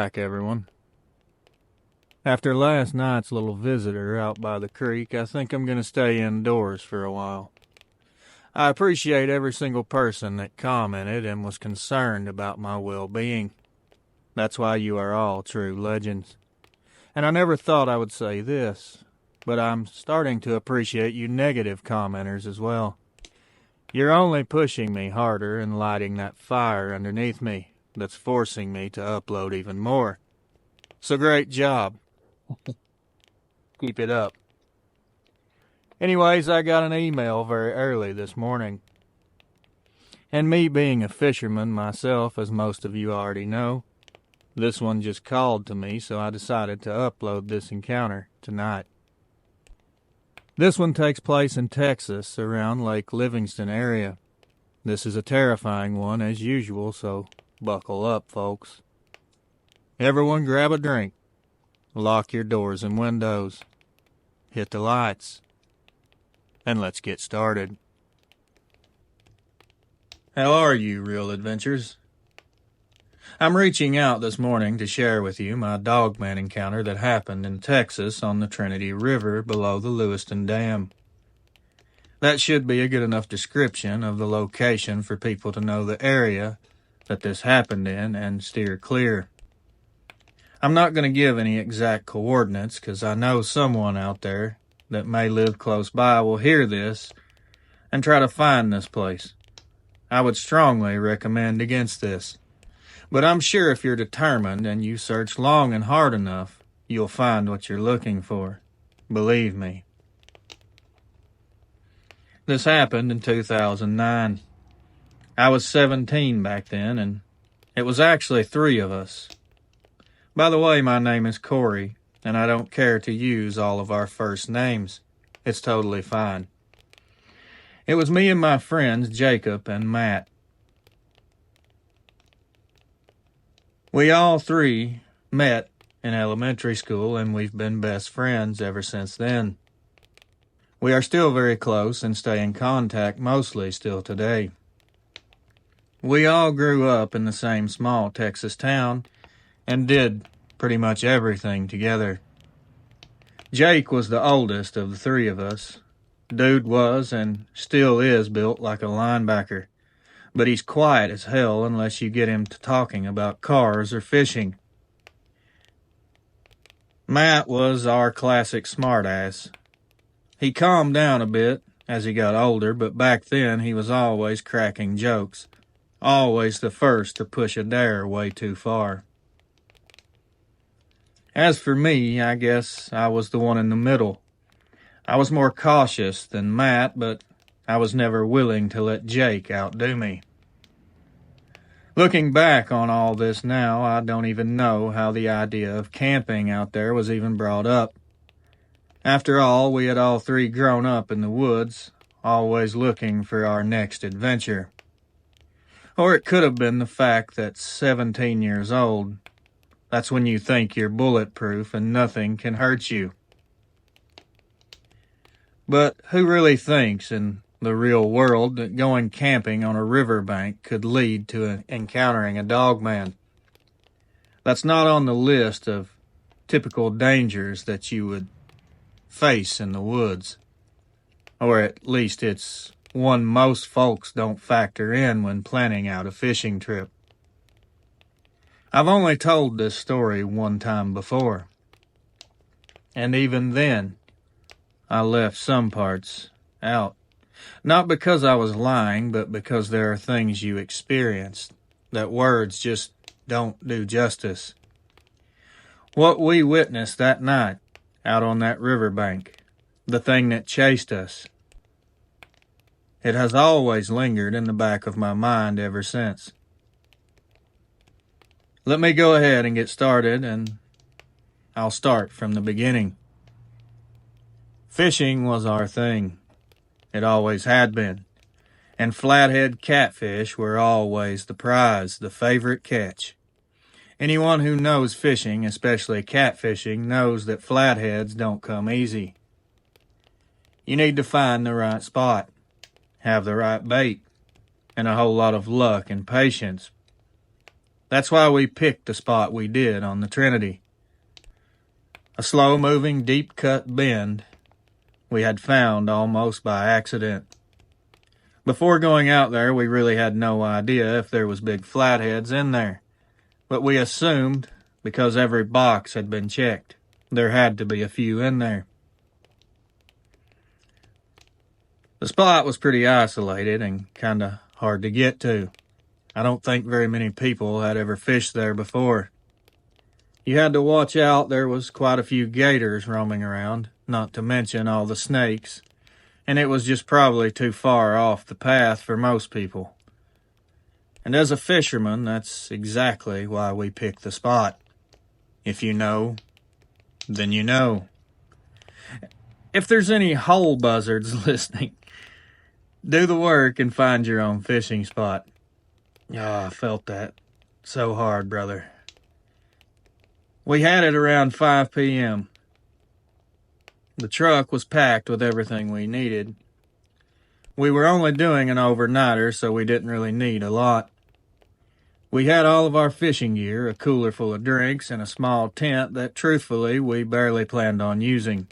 back, everyone. After last night's little visitor out by the creek, I think I'm going to stay indoors for a while. I appreciate every single person that commented and was concerned about my well-being. That's why you are all true legends. And I never thought I would say this, but I'm starting to appreciate you negative commenters as well. You're only pushing me harder and lighting that fire underneath me that's forcing me to upload even more. So great job. Keep it up. Anyways, I got an email very early this morning. And me being a fisherman myself, as most of you already know, this one just called to me, so I decided to upload this encounter tonight. This one takes place in Texas, around Lake Livingston area. This is a terrifying one, as usual, so buckle up, folks. Everyone grab a drink. Lock your doors and windows. Hit the lights. And let's get started. How are you, real adventurers? I'm reaching out this morning to share with you my Dogman encounter that happened in Texas on the Trinity River below the Lewiston Dam. That should be a good enough description of the location for people to know the area that this happened in and steer clear. I'm not going to give any exact coordinates because I know someone out there that may live close by will hear this and try to find this place. I would strongly recommend against this. But I'm sure if you're determined and you search long and hard enough, you'll find what you're looking for. Believe me. This happened in 2009. I was 17 back then, and it was actually 3 of us. By the way, my name is Corey, and I don't care to use all of our first names. It's totally fine. It was me and my friends Jacob and Matt. We all 3 met in elementary school, and we've been best friends ever since then. We are still very close and stay in contact mostly still today. We all grew up in the same small Texas town and did pretty much everything together. Jake was the oldest of the 3 of us. Dude was and still is built like a linebacker, but he's quiet as hell unless you get him to talking about cars or fishing. Matt was our classic smartass. He calmed down a bit as he got older, but back then he was always cracking jokes, always the first to push a dare way too far. As for me, I guess I was the one in the middle. I was more cautious than Matt, but I was never willing to let Jake outdo me. Looking back on all this now, I don't even know how the idea of camping out there was even brought up. After all, we had all 3 grown up in the woods, always looking for our next adventure. Or it could have been the fact that 17 years old, that's when you think you're bulletproof and nothing can hurt you. But who really thinks in the real world that going camping on a riverbank could lead to encountering a dogman? That's not on the list of typical dangers that you would face in the woods. Or at least it's one most folks don't factor in when planning out a fishing trip. I've only told this story one time before. And even then, I left some parts out. Not because I was lying, but because there are things you experienced that words just don't do justice. What we witnessed that night out on that riverbank, the thing that chased us, it has always lingered in the back of my mind ever since. Let me go ahead and get started, and I'll start from the beginning. Fishing was our thing. It always had been. And flathead catfish were always the prize, the favorite catch. Anyone who knows fishing, especially catfishing, knows that flatheads don't come easy. You need to find the right spot, have the right bait, and a whole lot of luck and patience. That's why we picked the spot we did on the Trinity. A slow-moving, deep-cut bend we had found almost by accident. Before going out there, we really had no idea if there was big flatheads in there, but we assumed, because every box had been checked, there had to be a few in there. The spot was pretty isolated and kinda hard to get to. I don't think very many people had ever fished there before. You had to watch out. There was quite a few gators roaming around, not to mention all the snakes, and it was just probably too far off the path for most people. And as a fisherman, that's exactly why we picked the spot. If you know, then you know. If there's any hole buzzards listening, do the work and find your own fishing spot. I felt that so hard, brother. We had it around 5 p.m. The truck was packed with everything we needed. We were only doing an overnighter, so we didn't really need a lot. We had all of our fishing gear, a cooler full of drinks, and a small tent that, truthfully, we barely planned on using.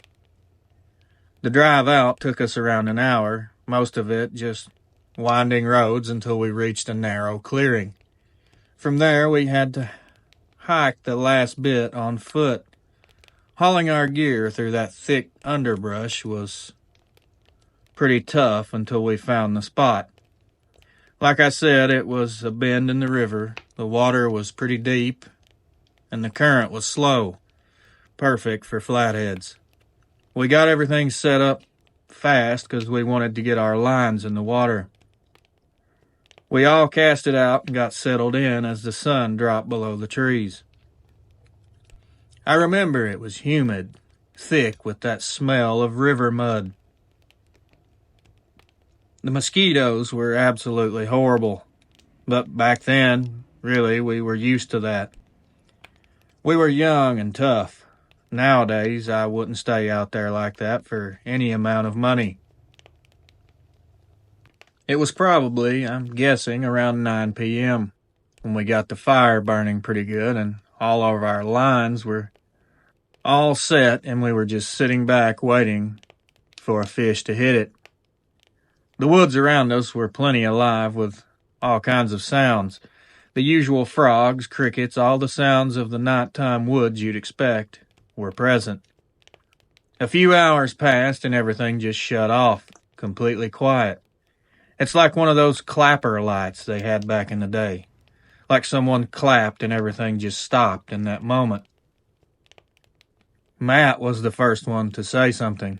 The drive out took us around an hour, most of it just winding roads until we reached a narrow clearing. From there, we had to hike the last bit on foot. Hauling our gear through that thick underbrush was pretty tough until we found the spot. Like I said, it was a bend in the river. The water was pretty deep, and the current was slow, perfect for flatheads. We got everything set up fast because we wanted to get our lines in the water. We all cast it out and got settled in as the sun dropped below the trees. I remember it was humid, thick with that smell of river mud. The mosquitoes were absolutely horrible, but back then, really, we were used to that. We were young and tough. Nowadays, I wouldn't stay out there like that for any amount of money. It was probably, I'm guessing, around 9 p.m. when we got the fire burning pretty good and all of our lines were all set and we were just sitting back waiting for a fish to hit it. The woods around us were plenty alive with all kinds of sounds. The usual frogs, crickets, all the sounds of the nighttime woods you'd expect were present. A few hours passed and everything just shut off, completely quiet. It's like one of those clapper lights they had back in the day. Like someone clapped and everything just stopped in that moment. Matt was the first one to say something.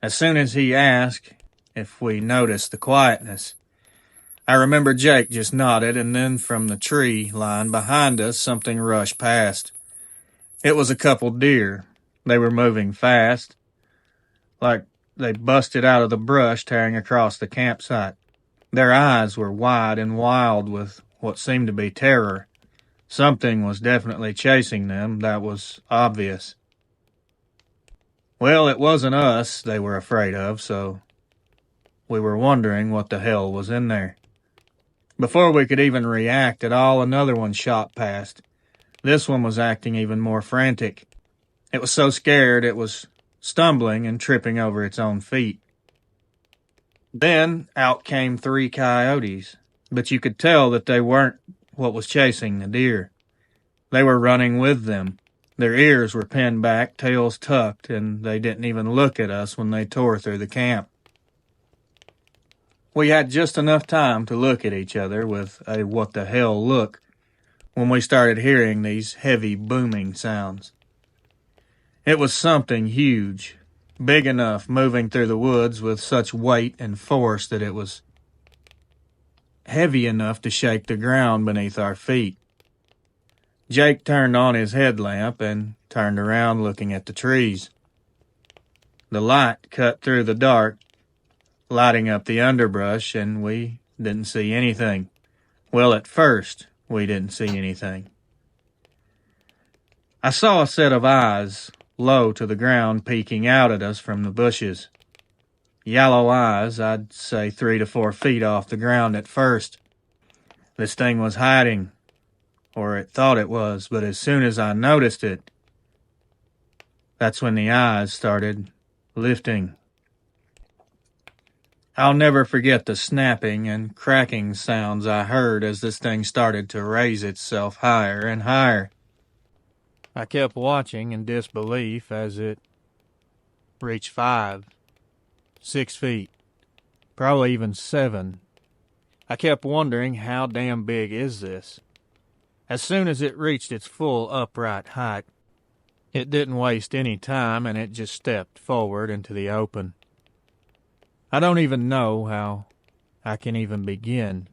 As soon as he asked if we noticed the quietness, I remember Jake just nodded, and then from the tree line behind us, something rushed past. It was a couple deer. They were moving fast, like they busted out of the brush tearing across the campsite. Their eyes were wide and wild with what seemed to be terror. Something was definitely chasing them, that was obvious. Well, it wasn't us they were afraid of, so we were wondering what the hell was in there. Before we could even react at all, another one shot past. This one was acting even more frantic. It was so scared it was stumbling and tripping over its own feet. Then out came 3 coyotes, but you could tell that they weren't what was chasing the deer. They were running with them. Their ears were pinned back, tails tucked, and they didn't even look at us when they tore through the camp. We had just enough time to look at each other with a what the hell look when we started hearing these heavy booming sounds. It was something huge, big enough, moving through the woods with such weight and force that it was heavy enough to shake the ground beneath our feet. Jake turned on his headlamp and turned around looking at the trees. The light cut through the dark, lighting up the underbrush, and we didn't see anything. Well, at first, we didn't see anything. I saw a set of eyes low to the ground peeking out at us from the bushes. Yellow eyes, I'd say 3 to 4 feet off the ground at first. This thing was hiding. or it thought it was, but as soon as I noticed it, that's when the eyes started lifting. I'll never forget the snapping and cracking sounds I heard as this thing started to raise itself higher and higher. I kept watching in disbelief as it reached 5, 6 feet, probably even 7. I kept wondering, how damn big is this? As soon as it reached its full upright height, it didn't waste any time and it just stepped forward into the open. I don't even know how I can even begin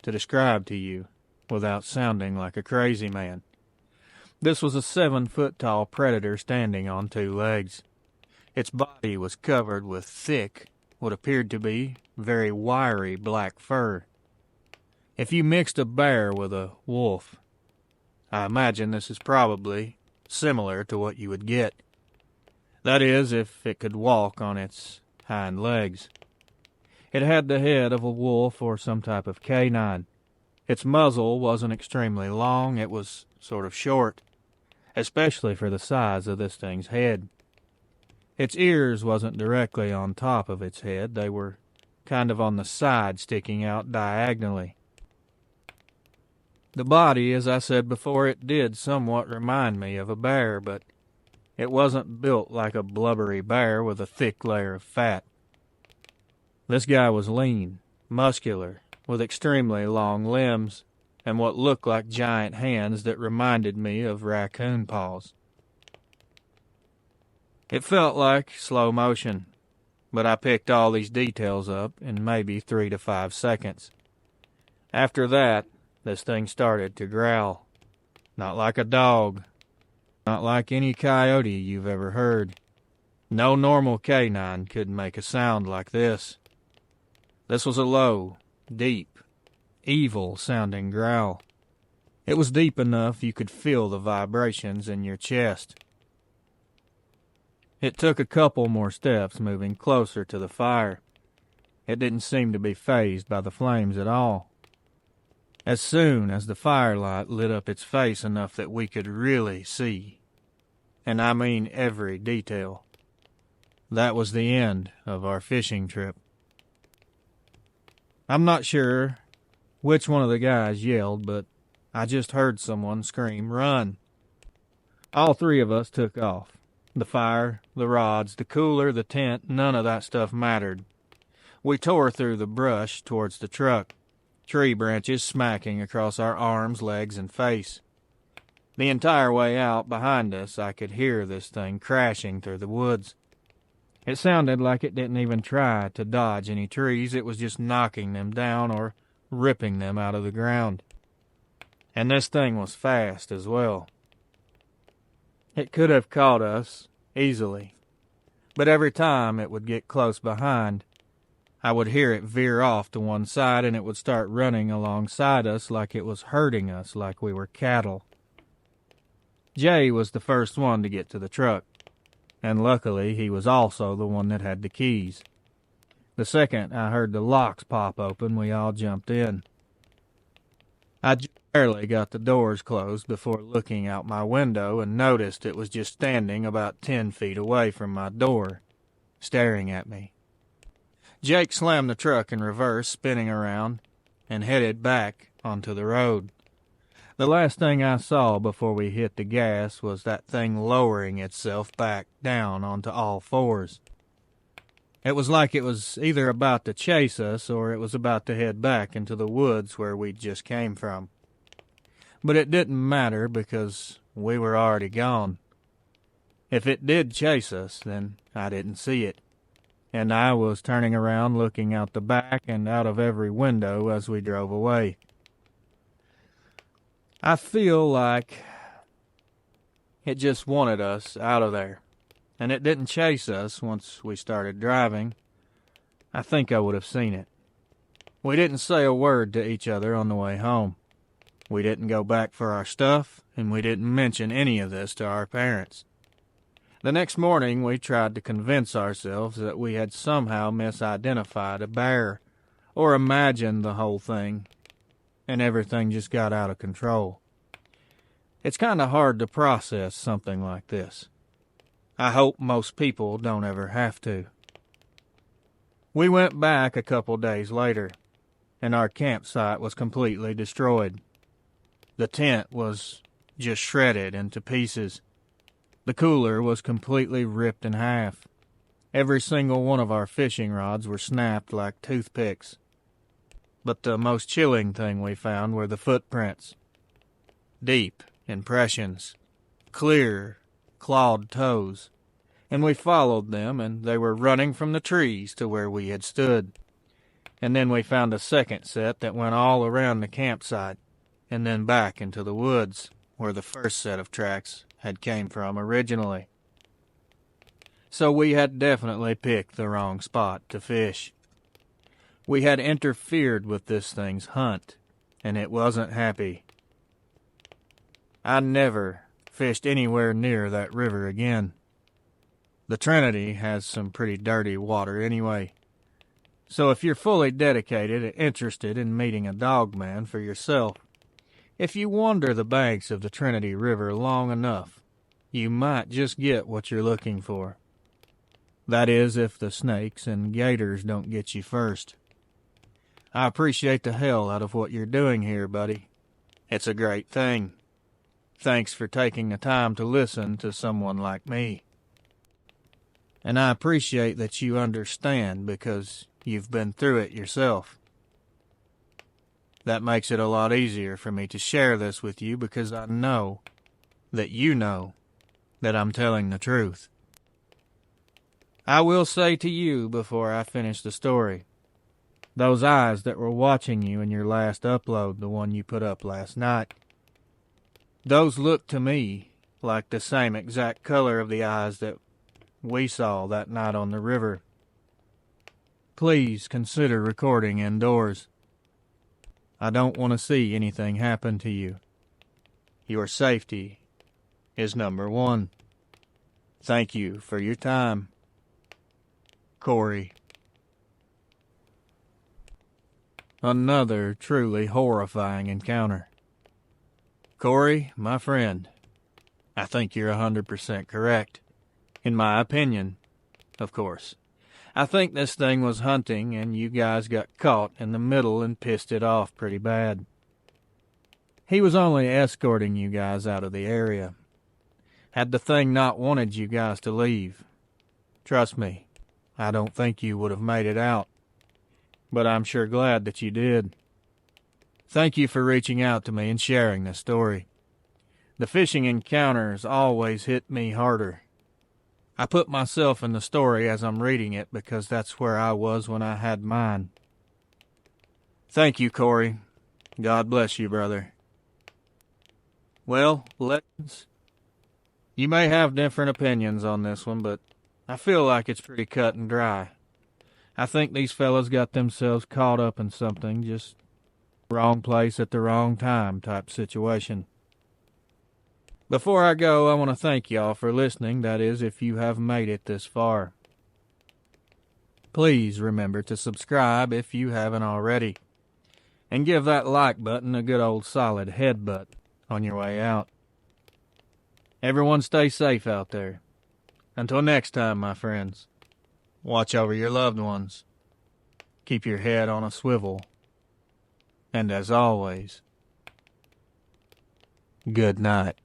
to describe to you without sounding like a crazy man. This was a 7-foot-tall predator standing on 2 legs. Its body was covered with thick, what appeared to be very wiry black fur. If you mixed a bear with a wolf, I imagine this is probably similar to what you would get. That is, if it could walk on its hind legs. It had the head of a wolf or some type of canine. Its muzzle wasn't extremely long, it was sort of short, especially for the size of this thing's head. Its ears wasn't directly on top of its head, they were kind of on the side, sticking out diagonally. The body, as I said before, it did somewhat remind me of a bear, but it wasn't built like a blubbery bear with a thick layer of fat. This guy was lean, muscular, with extremely long limbs, and what looked like giant hands that reminded me of raccoon paws. It felt like slow motion, but I picked all these details up in maybe 3 to 5 seconds. After that, this thing started to growl. Not like a dog, not like any coyote you've ever heard. No normal canine could make a sound like this. This was a low, deep, evil-sounding growl. It was deep enough you could feel the vibrations in your chest. It took a couple more steps, moving closer to the fire. It didn't seem to be fazed by the flames at all. As soon as the firelight lit up its face enough that we could really see, and I mean every detail, that was the end of our fishing trip. I'm not sure which one of the guys yelled, but I just heard someone scream, "Run!" All 3 of us took off. The fire, the rods, the cooler, the tent, none of that stuff mattered. We tore through the brush towards the truck, tree branches smacking across our arms, legs, and face. The entire way out behind us, I could hear this thing crashing through the woods. It sounded like it didn't even try to dodge any trees, it was just knocking them down or ripping them out of the ground. And this thing was fast as well. It could have caught us easily, but every time it would get close behind, I would hear it veer off to one side and it would start running alongside us like it was herding us like we were cattle. Jay was the first one to get to the truck, and luckily he was also the one that had the keys. The second I heard the locks pop open, we all jumped in. I barely got the doors closed before looking out my window and noticed it was just standing about 10 feet away from my door, staring at me. Jake slammed the truck in reverse, spinning around, and headed back onto the road. The last thing I saw before we hit the gas was that thing lowering itself back down onto all 4s. It was like it was either about to chase us or it was about to head back into the woods where we just came from. But it didn't matter because we were already gone. If it did chase us, then I didn't see it, and I was turning around looking out the back and out of every window as we drove away. I feel like it just wanted us out of there, and it didn't chase us once we started driving. I think I would have seen it. We didn't say a word to each other on the way home. We didn't go back for our stuff, and we didn't mention any of this to our parents. The next morning, we tried to convince ourselves that we had somehow misidentified a bear, or imagined the whole thing, and everything just got out of control. It's kind of hard to process something like this. I hope most people don't ever have to. We went back a couple days later, and our campsite was completely destroyed. The tent was just shredded into pieces. The cooler was completely ripped in half. Every single one of our fishing rods were snapped like toothpicks. But the most chilling thing we found were the footprints. Deep impressions, clear, clawed toes, and we followed them, and they were running from the trees to where we had stood. And then we found a second set that went all around the campsite, and then back into the woods, where the first set of tracks had came from originally. So we had definitely picked the wrong spot to fish. We had interfered with this thing's hunt, and it wasn't happy. I never fished anywhere near that river again. The Trinity has some pretty dirty water anyway. So if you're fully dedicated and interested in meeting a dogman for yourself, if you wander the banks of the Trinity River long enough, you might just get what you're looking for. That is, if the snakes and gators don't get you first. I appreciate the hell out of what you're doing here, buddy. It's a great thing. Thanks for taking the time to listen to someone like me. And I appreciate that you understand because you've been through it yourself. That makes it a lot easier for me to share this with you because I know that you know that I'm telling the truth. I will say to you before I finish the story, those eyes that were watching you in your last upload, the one you put up last night, those look to me like the same exact color of the eyes that we saw that night on the river. Please consider recording indoors. I don't want to see anything happen to you. Your safety is number one. Thank you for your time. Corey. Another truly horrifying encounter. Corey, my friend, I think you're 100% correct. In my opinion, of course. I think this thing was hunting and you guys got caught in the middle and pissed it off pretty bad. He was only escorting you guys out of the area. Had the thing not wanted you guys to leave, trust me, I don't think you would have made it out. But I'm sure glad that you did. Thank you for reaching out to me and sharing this story. The fishing encounters always hit me harder. I put myself in the story as I'm reading it because that's where I was when I had mine. Thank you, Corey. God bless you, brother. Well, legends, you may have different opinions on this one, but I feel like it's pretty cut and dry. I think these fellas got themselves caught up in something, just wrong place at the wrong time type situation. Before I go, I want to thank y'all for listening, that is, if you have made it this far. Please remember to subscribe if you haven't already, and give that like button a good old solid headbutt on your way out. Everyone stay safe out there. Until next time, my friends, watch over your loved ones, keep your head on a swivel, and as always, good night.